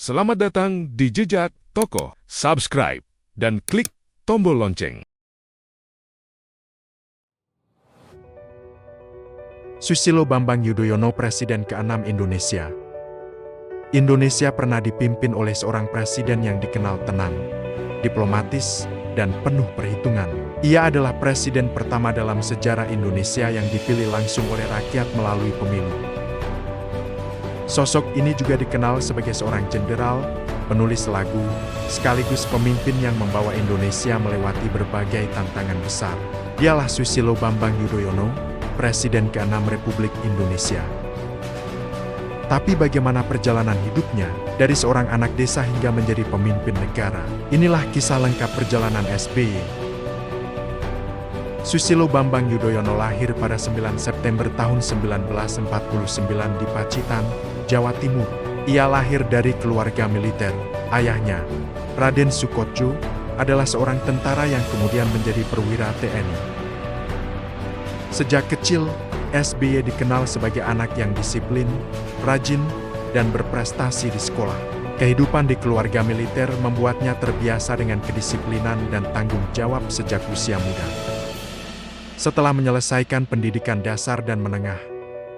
Selamat datang di Jejak Tokoh. Subscribe dan klik tombol lonceng. Susilo Bambang Yudhoyono, Presiden ke-6 Indonesia. Indonesia pernah dipimpin oleh seorang presiden yang dikenal tenang, diplomatis, dan penuh perhitungan. Ia adalah presiden pertama dalam sejarah Indonesia yang dipilih langsung oleh rakyat melalui pemilu. Sosok ini juga dikenal sebagai seorang jenderal, penulis lagu, sekaligus pemimpin yang membawa Indonesia melewati berbagai tantangan besar. Dialah Susilo Bambang Yudhoyono, Presiden ke-6 Republik Indonesia. Tapi bagaimana perjalanan hidupnya, dari seorang anak desa hingga menjadi pemimpin negara? Inilah kisah lengkap perjalanan SBY. Susilo Bambang Yudhoyono lahir pada 9 September tahun 1949 di Pacitan, Jawa Timur. Ia lahir dari keluarga militer. Ayahnya, Raden Sukotjo, adalah seorang tentara yang kemudian menjadi perwira TNI. Sejak kecil, SBY dikenal sebagai anak yang disiplin, rajin, dan berprestasi di sekolah. Kehidupan di keluarga militer membuatnya terbiasa dengan kedisiplinan dan tanggung jawab sejak usia muda. Setelah menyelesaikan pendidikan dasar dan menengah,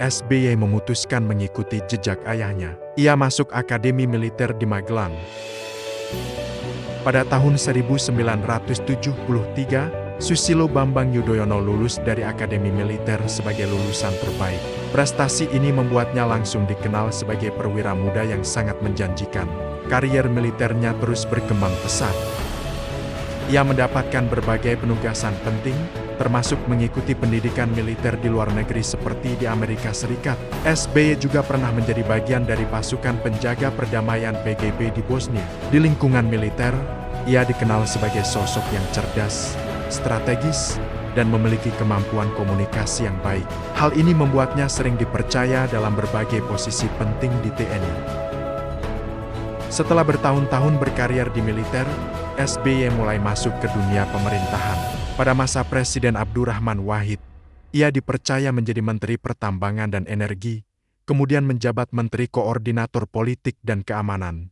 SBY memutuskan mengikuti jejak ayahnya. Ia masuk Akademi Militer di Magelang. Pada tahun 1973, Susilo Bambang Yudhoyono lulus dari Akademi Militer sebagai lulusan terbaik. Prestasi ini membuatnya langsung dikenal sebagai perwira muda yang sangat menjanjikan. Karier militernya terus berkembang pesat. Ia mendapatkan berbagai penugasan penting, termasuk mengikuti pendidikan militer di luar negeri seperti di Amerika Serikat. SBY juga pernah menjadi bagian dari pasukan penjaga perdamaian PGB di Bosnia. Di lingkungan militer, ia dikenal sebagai sosok yang cerdas, strategis, dan memiliki kemampuan komunikasi yang baik. Hal ini membuatnya sering dipercaya dalam berbagai posisi penting di TNI. Setelah bertahun-tahun berkarir di militer, SBY mulai masuk ke dunia pemerintahan. Pada masa Presiden Abdurrahman Wahid, ia dipercaya menjadi Menteri Pertambangan dan Energi, kemudian menjabat Menteri Koordinator Politik dan Keamanan.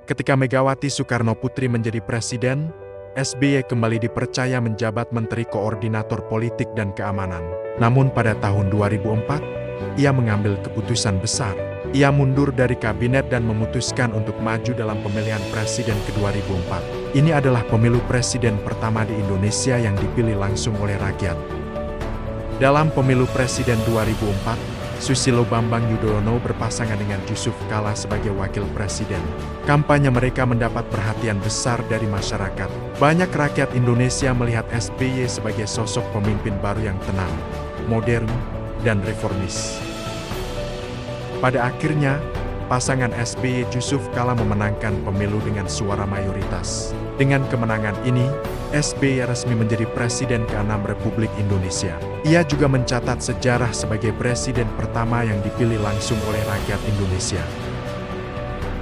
Ketika Megawati Soekarno Putri menjadi presiden, SBY kembali dipercaya menjabat Menteri Koordinator Politik dan Keamanan. Namun pada tahun 2004, ia mengambil keputusan besar. Ia mundur dari kabinet dan memutuskan untuk maju dalam pemilihan presiden ke-2004. Ini adalah pemilu presiden pertama di Indonesia yang dipilih langsung oleh rakyat. Dalam pemilu presiden 2004, Susilo Bambang Yudhoyono berpasangan dengan Yusuf Kala sebagai wakil presiden. Kampanye mereka mendapat perhatian besar dari masyarakat. Banyak rakyat Indonesia melihat SBY sebagai sosok pemimpin baru yang tenang, modern, dan reformis. Pada akhirnya, pasangan SBY Yusuf Kala memenangkan pemilu dengan suara mayoritas. Dengan kemenangan ini, SBY resmi menjadi Presiden ke-6 Republik Indonesia. Ia juga mencatat sejarah sebagai presiden pertama yang dipilih langsung oleh rakyat Indonesia.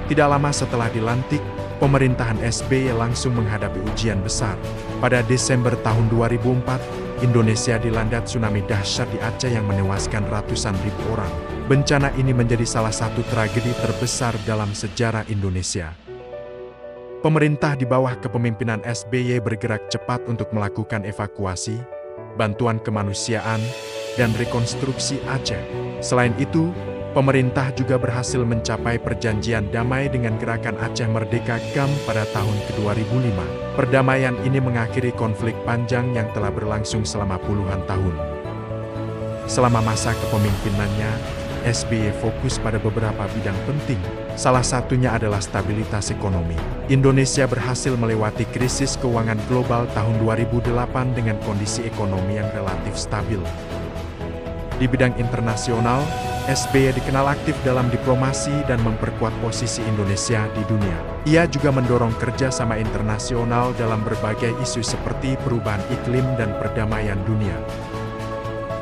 Tidak lama setelah dilantik, pemerintahan SBY langsung menghadapi ujian besar. Pada Desember tahun 2004, Indonesia dilanda tsunami dahsyat di Aceh yang menewaskan ratusan ribu orang. Bencana ini menjadi salah satu tragedi terbesar dalam sejarah Indonesia. Pemerintah di bawah kepemimpinan SBY bergerak cepat untuk melakukan evakuasi, bantuan kemanusiaan, dan rekonstruksi Aceh. Selain itu, pemerintah juga berhasil mencapai perjanjian damai dengan Gerakan Aceh Merdeka GAM pada tahun ke-2005. Perdamaian ini mengakhiri konflik panjang yang telah berlangsung selama puluhan tahun. Selama masa kepemimpinannya, SBY fokus pada beberapa bidang penting. Salah satunya adalah stabilitas ekonomi. Indonesia berhasil melewati krisis keuangan global tahun 2008 dengan kondisi ekonomi yang relatif stabil. Di bidang internasional, SBY dikenal aktif dalam diplomasi dan memperkuat posisi Indonesia di dunia. Ia juga mendorong kerjasama internasional dalam berbagai isu seperti perubahan iklim dan perdamaian dunia.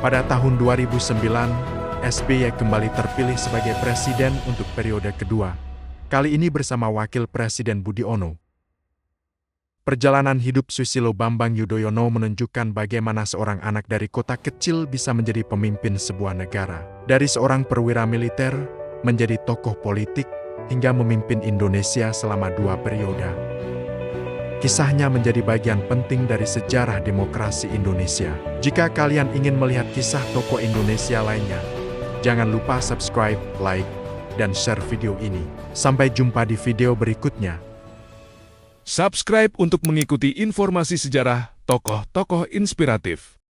Pada tahun 2009, SBY kembali terpilih sebagai presiden untuk periode kedua, kali ini bersama Wakil Presiden Budiono. Perjalanan hidup Susilo Bambang Yudhoyono menunjukkan bagaimana seorang anak dari kota kecil bisa menjadi pemimpin sebuah negara. Dari seorang perwira militer, menjadi tokoh politik, hingga memimpin Indonesia selama 2 periode. Kisahnya menjadi bagian penting dari sejarah demokrasi Indonesia. Jika kalian ingin melihat kisah tokoh Indonesia lainnya, jangan lupa subscribe, like, dan share video ini. Sampai jumpa di video berikutnya. Subscribe untuk mengikuti informasi sejarah tokoh-tokoh inspiratif.